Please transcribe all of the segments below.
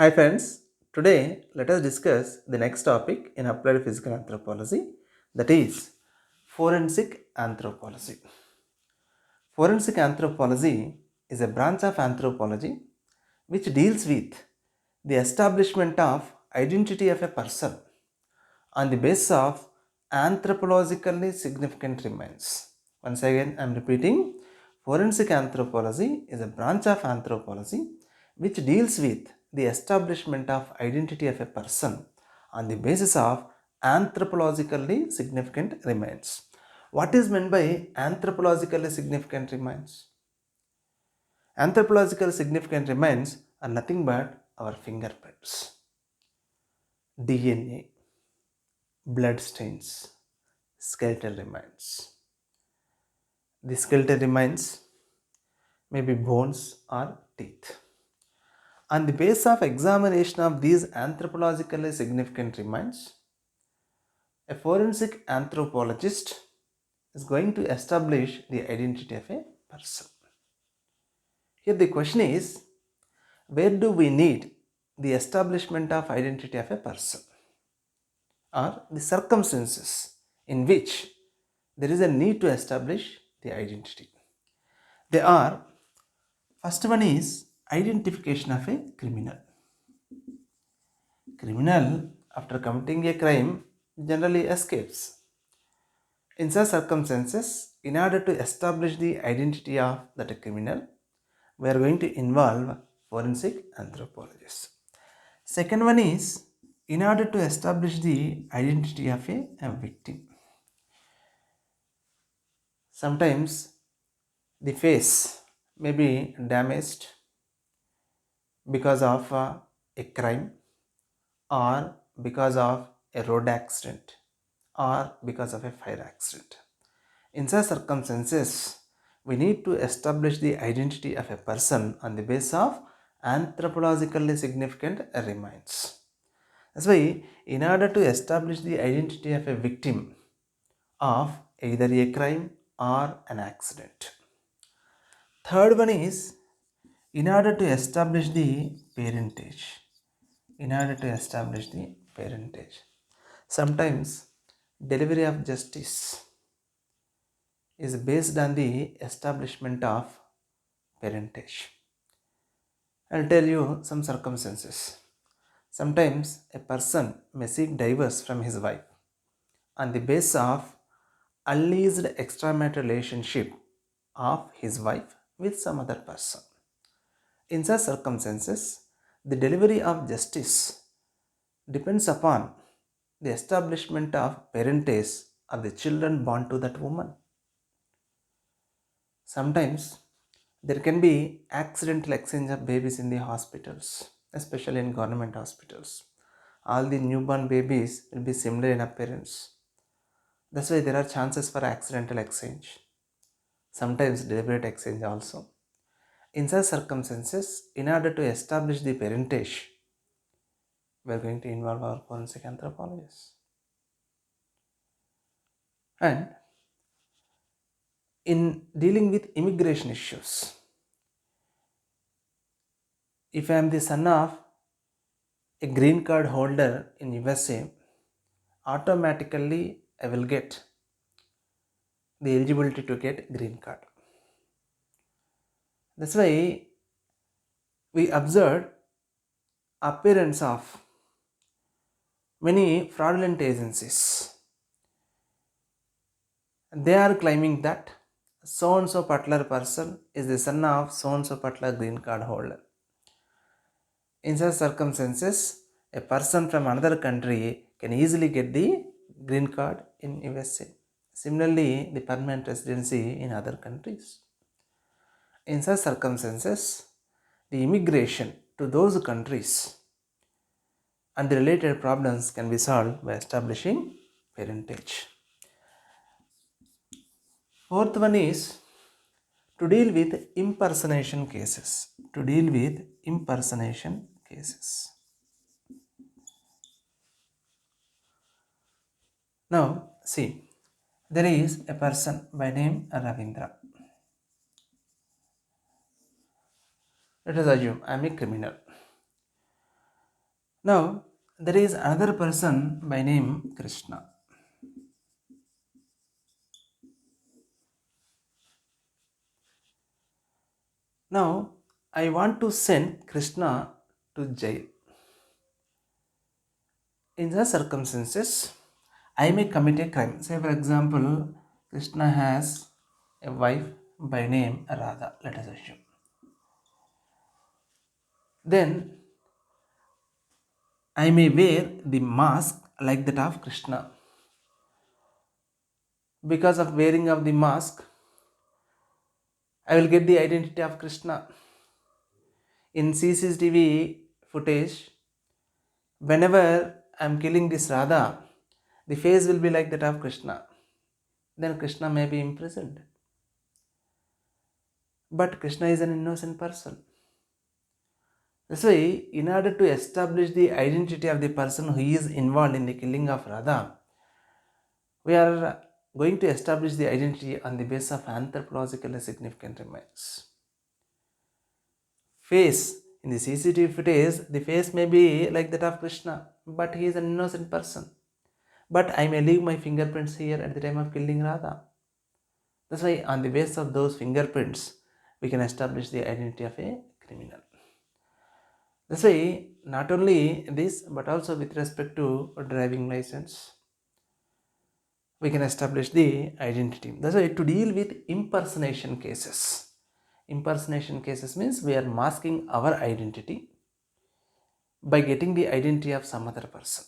Hi friends, today let us discuss the next topic in applied physical anthropology, that is forensic anthropology. Forensic anthropology is a branch of anthropology which deals with the establishment of identity of a person on the basis of anthropologically significant remains. Once again, I am repeating, forensic anthropology is a branch of anthropology which deals with the establishment of identity of a person on the basis of anthropologically significant remains. What is meant by anthropologically significant remains? Anthropological significant remains are nothing but our fingerprints, DNA, blood stains, skeletal remains. The skeletal remains may be bones or teeth. On the basis of examination of these anthropologically significant remains, a forensic anthropologist is going to establish the identity of a person. Here the question is, where do we need the establishment of identity of a person, or the circumstances in which there is a need to establish the identity? They are, first one is identification of a criminal. Criminal, after committing a crime, generally escapes. In such circumstances, in order to establish the identity of that criminal, we are going to involve forensic anthropologists. Second one is in order to establish the identity of a victim. Sometimes the face may be damaged because of a crime, or because of a road accident, or because of a fire accident. In such circumstances, we need to establish the identity of a person on the basis of anthropologically significant remains. That's why, in order to establish the identity of a victim of either a crime or an accident. Third one is in order to establish the parentage. In order to establish the parentage. Sometimes delivery of justice is based on the establishment of parentage. I'll tell you some circumstances. Sometimes a person may seek divorce from his wife on the basis of alleged extramarital relationship of his wife with some other person. In such circumstances, the delivery of justice depends upon the establishment of parentage of the children born to that woman. Sometimes there can be accidental exchange of babies in the hospitals, especially in government hospitals. All the newborn babies will be similar in appearance. That's why there are chances for accidental exchange. Sometimes deliberate exchange also. In such circumstances, in order to establish the parentage, we are going to involve our forensic anthropologists. And in dealing with immigration issues, if I am the son of a green card holder in USA, automatically I will get the eligibility to get green card. That's why we observed appearance of many fraudulent agencies. They are claiming that so and so particular person is the son of so and so particular green card holder. In such circumstances, a person from another country can easily get the green card in USA. Similarly, the permanent residency in other countries. In such circumstances, the immigration to those countries and the related problems can be solved by establishing parentage. Fourth one is to deal with impersonation cases. To deal with impersonation cases. Now, see, there is a person by name Ravindra. Let us assume I am a criminal. Now, there is another person by name Krishna. Now, I want to send Krishna to jail. In the circumstances, I may commit a crime. Say, for example, Krishna has a wife by name Radha, let us assume. Then I may wear the mask like that of Krishna. Because of wearing of the mask, I will get the identity of Krishna. In CCTV footage, whenever I am killing this Radha, the face will be like that of Krishna. Then Krishna may be imprisoned. But Krishna is an innocent person. That's why, in order to establish the identity of the person who is involved in the killing of Radha, we are going to establish the identity on the basis of anthropologically significant remains. Face in the CCTV footage, the face may be like that of Krishna, but he is an innocent person. But I may leave my fingerprints here at the time of killing Radha. That's why, on the basis of those fingerprints, we can establish the identity of a criminal. That's why, not only this, but also with respect to a driving license, we can establish the identity. That's why, to deal with impersonation cases. Impersonation cases means we are masking our identity by getting the identity of some other person.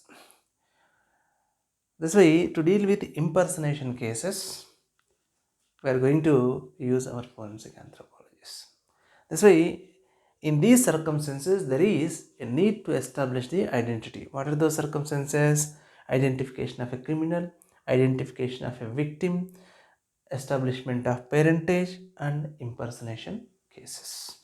This way, to deal with impersonation cases, we are going to use our forensic anthropologists. This way, in these circumstances, there is a need to establish the identity. What are those circumstances? Identification of a criminal, identification of a victim, establishment of parentage, and impersonation cases.